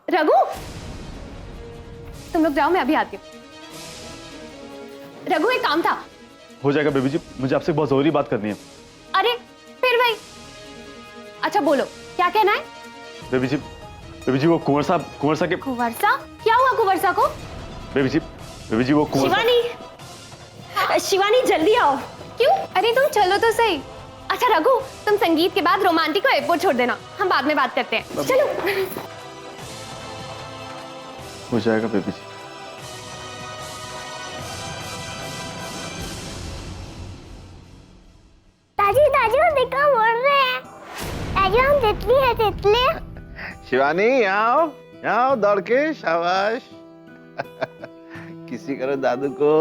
रघु, तुम लोग जाओ, मैं अभी आती हूँ। रघु, एक काम था। हो जाएगा बेबी जी, मुझे आपसे बहुत जरूरी बात करनी है। अरे फिर वही। अच्छा बोलो, क्या कहना है? बेबी जी वो कुंवर साहब के। कुंवरसा? क्या हुआ कुंवरसा को? बेबी जी वो कुंवर। शिवानी जल्दी आओ। क्यों? अरे तुम चलो तो सही। अच्छा रघु, तुम संगीत के बाद रोमांटिक को एयरपोर्ट छोड़ देना, हम बाद में बात करते हैं। चलो। हो जाएगा बेबी जी। दादी देखो बोल रहे हैं। दादी हम तितली है, तितली। शिवानी यहाँ आओ दौड़ के, शाबाश। किसी करो दादू को।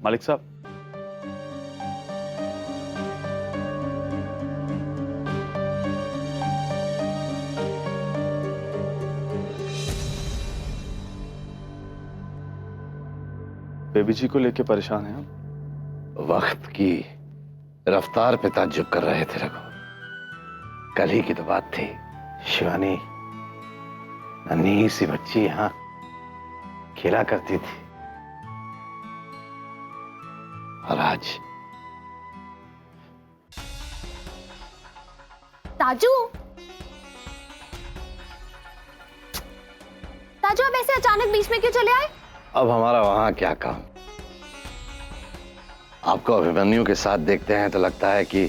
मालिक साहब, बेबी जी को लेके परेशान हैं हम। वक्त की रफ्तार पे ताज्जुब कर रहे थे रघु। कल ही की तो बात थी, शिवानी नन्ही सी बच्ची यहाँ खेला करती थी, और आज ताजू, ताजू आप ऐसे अचानक बीच में क्यों चले आए? अब हमारा वहां क्या काम। आपको अभिमन्यु के साथ देखते हैं तो लगता है कि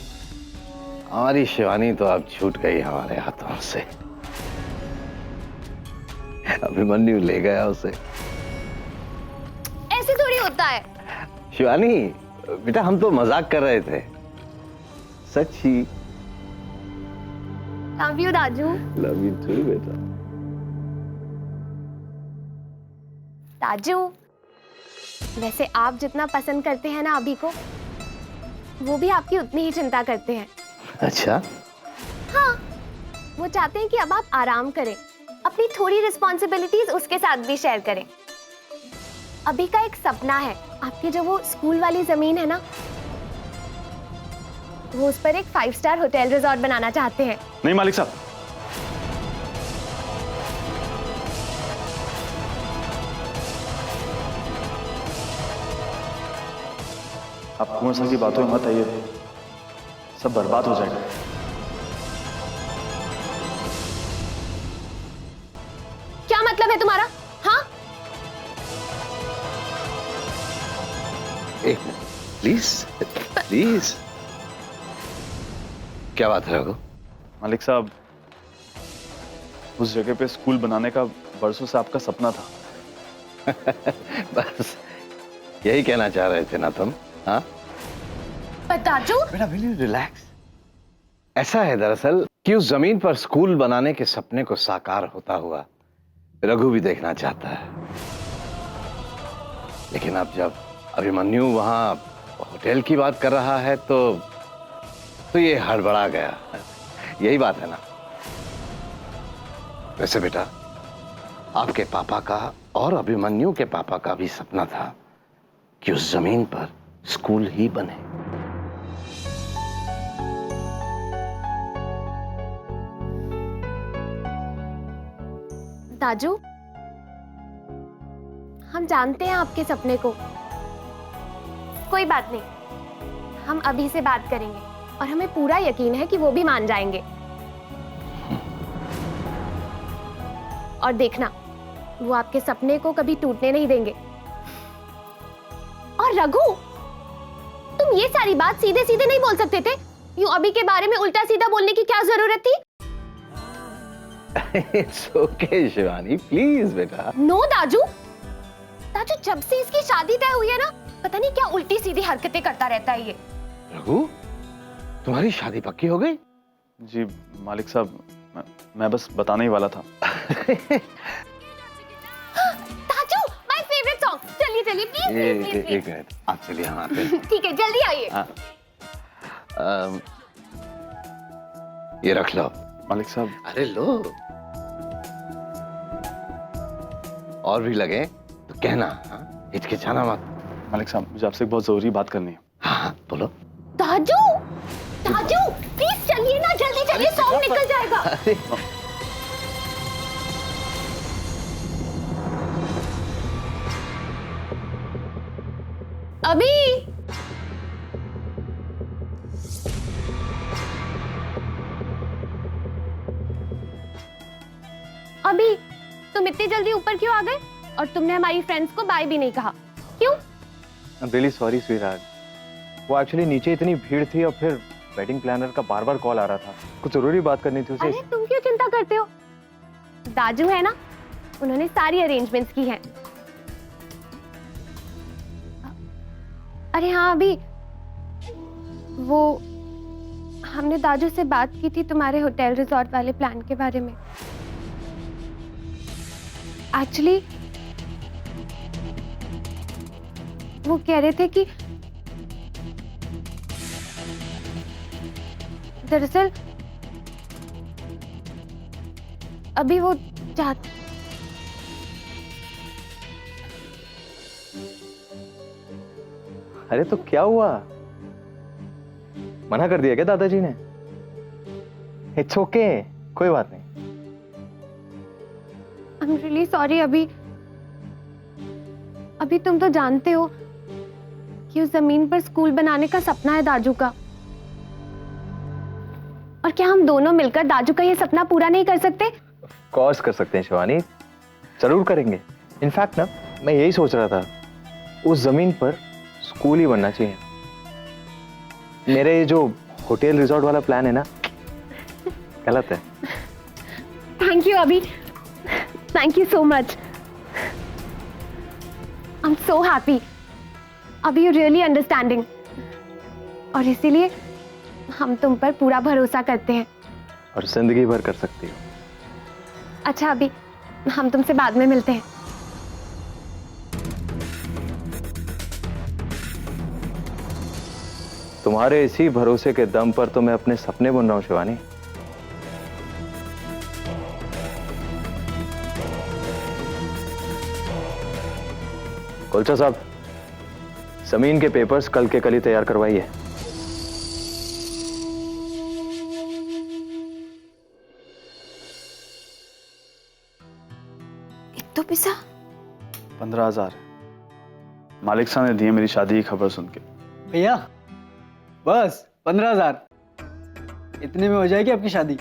हमारी शिवानी तो अब छूट गई हमारे हाथों से। अभिमन्यु ले गया उसे। ऐसे थोड़ी होता है। शिवानी बेटा, हम तो मजाक कर रहे थे, सच्ची। लव यू दाजू। लव यू टू बेटा। ताजू, वैसे आप जितना पसंद करते हैं ना अभी को, वो भी आपकी उतनी ही चिंता करते हैं। अच्छा? हाँ, वो चाहते हैं कि अब आप आराम करें, अपनी थोड़ी रिस्पॉन्सिबिलिटीज उसके साथ भी शेयर करें। अभी का एक सपना है, आपकी जो वो स्कूल वाली जमीन है ना, वो उस पर एक 5 स्टार होटल रिजॉर्ट बनाना चाहते हैं। नहीं मालिक साहब, आप कुंवर साहब की बातों में मत आइए, सब बर्बाद हो जाएगा। क्या मतलब है तुम्हारा? हाँ, एक मिनट प्लीज, प्लीज। क्या बात है रघु? मालिक साहब, उस जगह पे स्कूल बनाने का बरसों से आपका सपना था। बस यही कहना चाह रहे थे ना तुम? हाँ ताजू, बेटा, विल यू रिलैक्स। ऐसा है दरअसल कि उस जमीन पर स्कूल बनाने के सपने को साकार होता हुआ रघु भी देखना चाहता है। लेकिन अब जब अभिमन्यु वहां होटल की बात कर रहा है तो ये हड़बड़ा गया। यही बात है ना? वैसे बेटा, आपके पापा का और अभिमन्यु के पापा का भी सपना था कि उस जमीन पर स्कूल ही बने। ताजू, हम जानते हैं आपके सपने को। कोई बात नहीं, हम अभी से बात करेंगे और हमें पूरा यकीन है कि वो भी मान जाएंगे। और देखना, वो आपके सपने को कभी टूटने नहीं देंगे। और रघु, तुम ये सारी बात सीधे सीधे नहीं बोल सकते थे। यूं अभी के बारे में उल्टा सीधा बोलने की क्या जरूरत थी? It's okay, शिवानी, प्लीज बेटा। नो दाजू, ताजू जब से इसकी शादी तय हुई है ना, पता नहीं क्या उल्टी सीधी हरकतें करता रहता है ये। रघु, तुम्हारी शादी पक्की हो गई? जी मालिक साहब, मैं बस बताने ही वाला था। ताजू, माय फेवरेट सॉन्ग। चलिए चलिए प्लीज प्लीज। एक मिनट, आप चलिए, हम आते हैं। ठीक है, जल्दी आइए। ये रख लो। मालिक साहब, अरे लो। और भी लगे तो कहना, हाँ? हिचकिचाना मत। मालिक साहब, मुझे आपसे एक बहुत जरूरी बात करनी है। हाँ बोलो। ताजू, ताजू, प्लीज चलिए ना, जल्दी चलिए, सॉन्ग निकल जाएगा। अरे अभी अभी तुम इतनी जल्दी ऊपर क्यों आ गए? और तुमने हमारी फ्रेंड्स को बाय भी नहीं कहा, क्यों? I am really sorry sweetheart. वो एक्चुअली नीचे इतनी भीड़ थी और फिर वेडिंग प्लानर का बार बार कॉल आ रहा था, कुछ जरूरी बात करनी थी उसे। अरे तुम क्यों चिंता करते हो? दाजू है ना, उन्होंने सारी अरेंजमेंट्स की हैं। अरे हाँ, अभी वो हमने दाजू से बात की थी तुम्हारे होटल रिजॉर्ट वाले प्लान के बारे में। एक्चुअली वो कह रहे थे कि दरअसल अभी वो चाहते। अरे तो क्या हुआ, मना कर दिया क्या दादाजी ने? इट्स ओके, कोई बात नहीं। I am really sorry. अभी तुम तो जानते हो कि उस जमीन पर स्कूल बनाने का सपना है दाजू का, और क्या हम दोनों मिलकर दाजू का ये सपना पूरा नहीं कर सकते? ऑफ कोर्स कर सकते हैं शिवानी, जरूर करेंगे। इनफैक्ट ना, मैं यही सोच रहा था, उस जमीन पर स्कूल ही बनना चाहिए। मेरे ये जो होटल रिजॉर्ट वाला प्लान है ना, गलत है। थैंक यू अभी, thank you so much. I am so happy. अभी यू रियली अंडरस्टैंडिंग, और इसीलिए हम तुम पर पूरा भरोसा करते हैं। और जिंदगी भर कर सकती हो। अच्छा अभी, हम तुमसे बाद में मिलते हैं। तुम्हारे इसी भरोसे के दम पर तो मैं अपने सपने बुन रहा हूं शिवानी। कुलचा साहब, जमीन के पेपर्स कल के कल ही तैयार करवाइए। तो पैसा 15,000 मालिक साहब ने दिए मेरी शादी की खबर सुन के। भैया बस 15,000 इतने में हो जाएगी आपकी शादी।